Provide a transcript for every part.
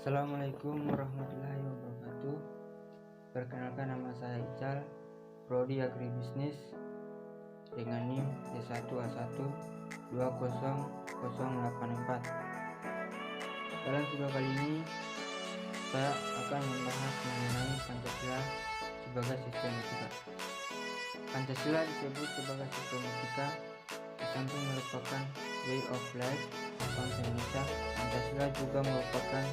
Assalamualaikum warahmatullahi wabarakatuh. Perkenalkan, nama saya Ical, Prodi Agribisnis dengan NIM D1A1 20084. Dalam video kali ini saya akan membahas mengenai Pancasila sebagai sistem etika. Pancasila disebut sebagai sistem etika di samping merupakan way of life bangsa Indonesia. Pancasila juga merupakan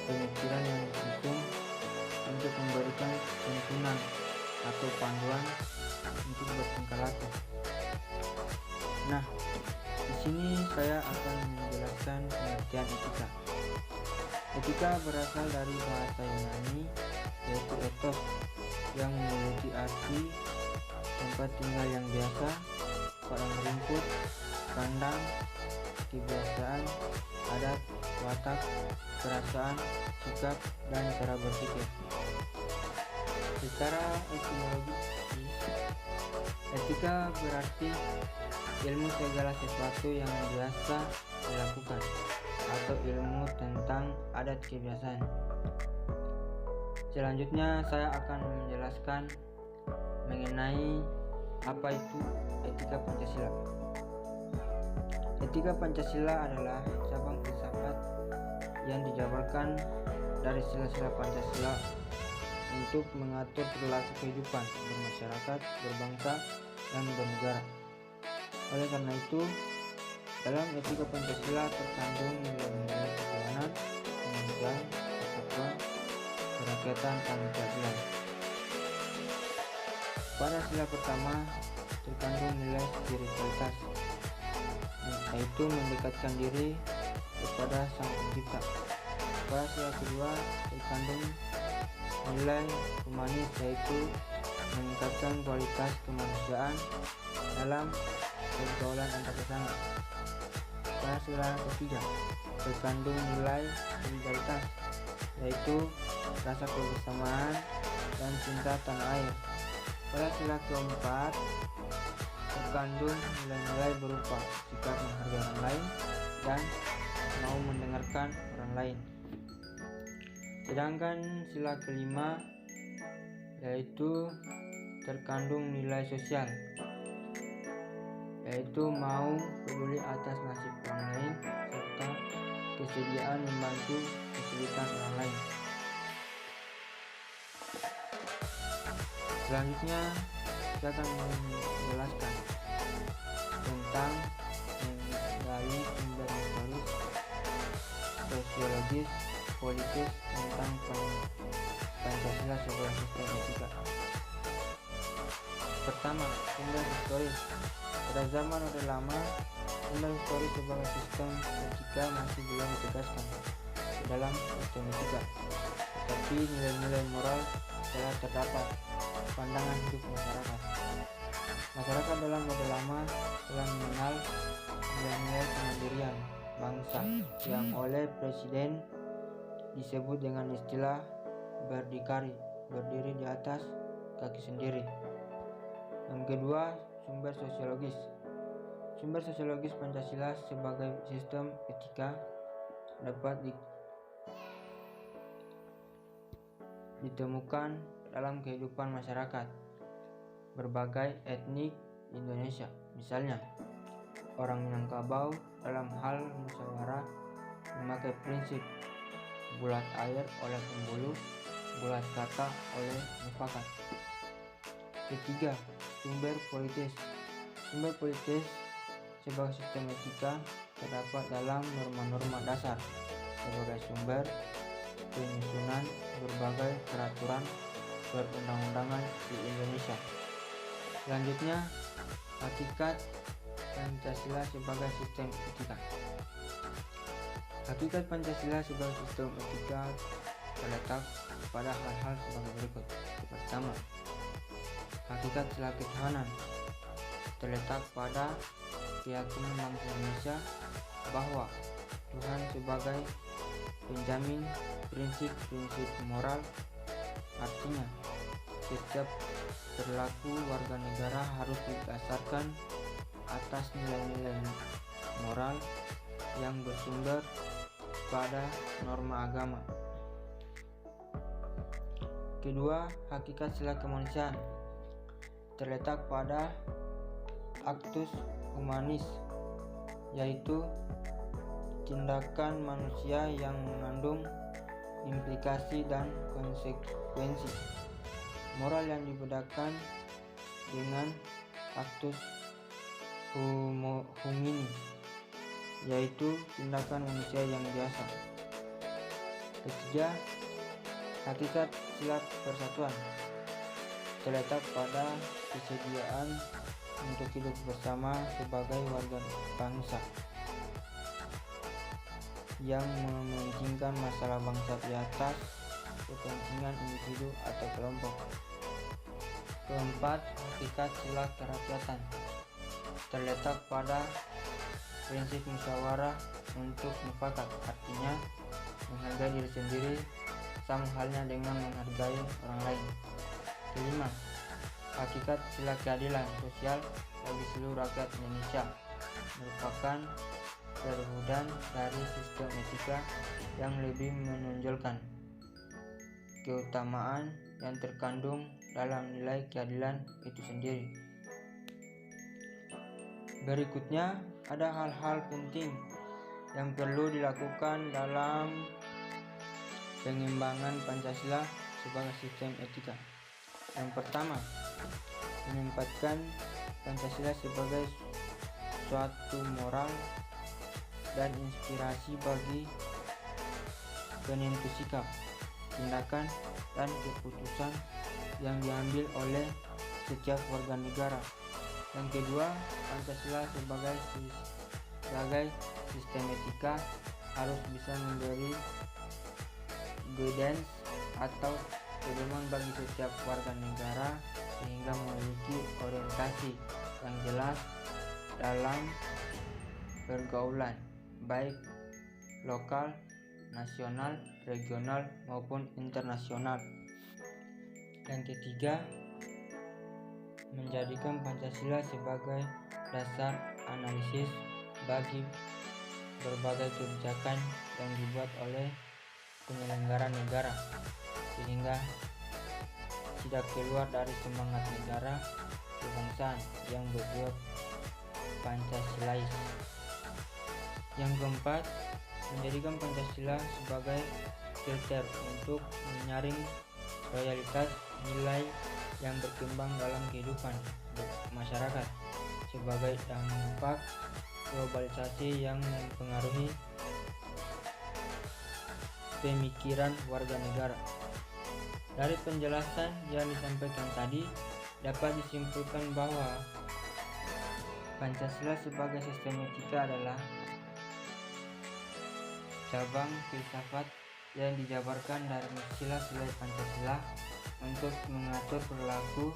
pemikiran yang disusun untuk memberikan tuntunan atau panduan untuk bertingkah laku. Nah, di sini saya akan menjelaskan pengertian etika. Etika berasal dari bahasa Yunani, yaitu ethos, yang memiliki arti tempat tinggal yang biasa, padang rumput, kandang, kebiasaan, adat, watak, perasaan, sikap, dan cara berpikir. Secara etimologis, etika berarti ilmu segala sesuatu yang biasa dilakukan atau ilmu tentang adat kebiasaan. Selanjutnya saya akan menjelaskan mengenai apa itu etika Pancasila. Etika Pancasila adalah cabang filsafat yang dijabarkan dari sila-sila Pancasila untuk mengatur perilaku kehidupan bermasyarakat, berbangsa, dan bernegara. Oleh karena itu, dalam etika Pancasila terkandung nilai-nilai ketuhanan, kemanusiaan, persatuan, kerakyatan, dan keadilan. Pada sila pertama terkandung nilai spiritualitas, yaitu mendekatkan diri kepada Sang Pencipta. Pada sila kedua terkandung nilai humanis, yaitu meningkatkan kualitas kemanusiaan dalam pergaulan antar sesama. Pada sila ketiga terkandung nilai solidaritas, yaitu rasa kebersamaan dan cinta tanah air. Pada sila keempat terkandung nilai-nilai berupa sikap menghargai orang lain dan mau mendengarkan orang lain. Sedangkan sila kelima yaitu terkandung nilai sosial, yaitu mau peduli atas nasib orang lain serta kesediaan membantu kesulitan orang lain. Selanjutnya saya akan menjelaskan tentang menggali sumber historis, sosiologis, politis tentang Pancasila sebagai sistem etika. Pertama, sumber historis. Pada zaman Orde Lama, sumber historis sebagai sistem etika masih belum ditegaskan ke dalam sistem etika, tetapi nilai-nilai moral telah terdapat pandangan hidup masyarakat. Masyarakat dalam Orde Lama telah mengenal nilai-nilai kemandirian bangsa yang oleh Presiden disebut dengan istilah berdikari, berdiri di atas kaki sendiri. Yang kedua, sumber sosiologis. Sumber sosiologis Pancasila sebagai sistem etika dapat ditemukan dalam kehidupan masyarakat berbagai etnik Indonesia. Misalnya, orang Minangkabau dalam hal musyawarah memakai prinsip bulat air oleh pembuluh, bulat kata oleh mufakat. Ketiga, sumber politis. Sumber politis sebagai sistem etika terdapat dalam norma-norma dasar sebagai sumber penyusunan berbagai peraturan perundang-undangan di Indonesia. Selanjutnya, hakikat Pancasila sebagai sistem etika. Hakikat Pancasila sebagai sistem etika terletak pada hal-hal sebagai berikut. Pertama, hakikat sila ketuhanan terletak pada keyakinan bangsa Indonesia bahwa Tuhan sebagai penjamin prinsip-prinsip moral. Artinya, setiap perilaku warga negara harus didasarkan atas nilai-nilai moral yang bersumber pada norma agama. Kedua, hakikat sila kemanusiaan terletak pada actus humanis, yaitu tindakan manusia yang mengandung implikasi dan konsekuensi moral yang dibedakan dengan actus humani, yaitu tindakan manusia yang biasa. Ketiga, hakikat sila persatuan terletak pada kesediaan untuk hidup bersama sebagai warga bangsa yang mementingkan masalah bangsa di atas kepentingan individu atau kelompok. Keempat, hakikat sila kerakyatan terletak pada prinsip musyawarah untuk mufakat, artinya menghargai diri sendiri sama halnya dengan menghargai orang lain. Kelima, hakikat sila keadilan sosial bagi seluruh rakyat Indonesia merupakan perwujudan dari sistem etika yang lebih menonjolkan keutamaan yang terkandung dalam nilai keadilan itu sendiri. Berikutnya, ada hal-hal penting yang perlu dilakukan dalam pengembangan Pancasila sebagai sistem etika. Yang pertama, menempatkan Pancasila sebagai suatu moral dan inspirasi bagi penentu sikap, tindakan, dan keputusan yang diambil oleh setiap warga negara. Yang kedua, Pancasila sebagai sistem etika harus bisa memberi guidance atau pedoman bagi setiap warga negara sehingga memiliki orientasi yang jelas dalam pergaulan baik lokal, nasional, regional maupun internasional. Yang ketiga, menjadikan Pancasila sebagai dasar analisis bagi berbagai kebijakan yang dibuat oleh penyelenggara negara sehingga tidak keluar dari semangat negara kebangsaan yang berbuat Pancasilais. Yang keempat, menjadikan Pancasila sebagai filter untuk menyaring loyalitas nilai yang berkembang dalam kehidupan masyarakat sebagai dampak globalisasi yang mempengaruhi pemikiran warga negara. Dari penjelasan yang disampaikan tadi, dapat disimpulkan bahwa Pancasila sebagai sistem etika adalah cabang filsafat yang dijabarkan dari sila-sila Pancasila untuk mengatur perilaku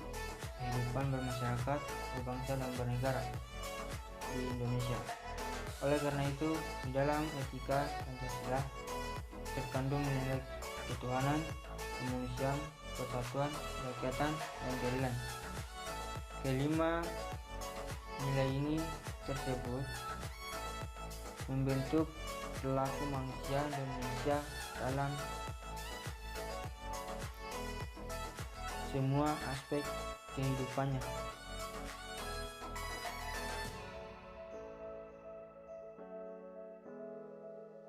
kehidupan bermasyarakat, berbangsa, dan bernegara di Indonesia. Oleh karena itu, di dalam etika Pancasila terkandung nilai ketuhanan, kemanusiaan, persatuan, kerakyatan, dan keadilan. Kelima, nilai ini tersebut membentuk perilaku manusia Indonesia dalam semua aspek kehidupannya.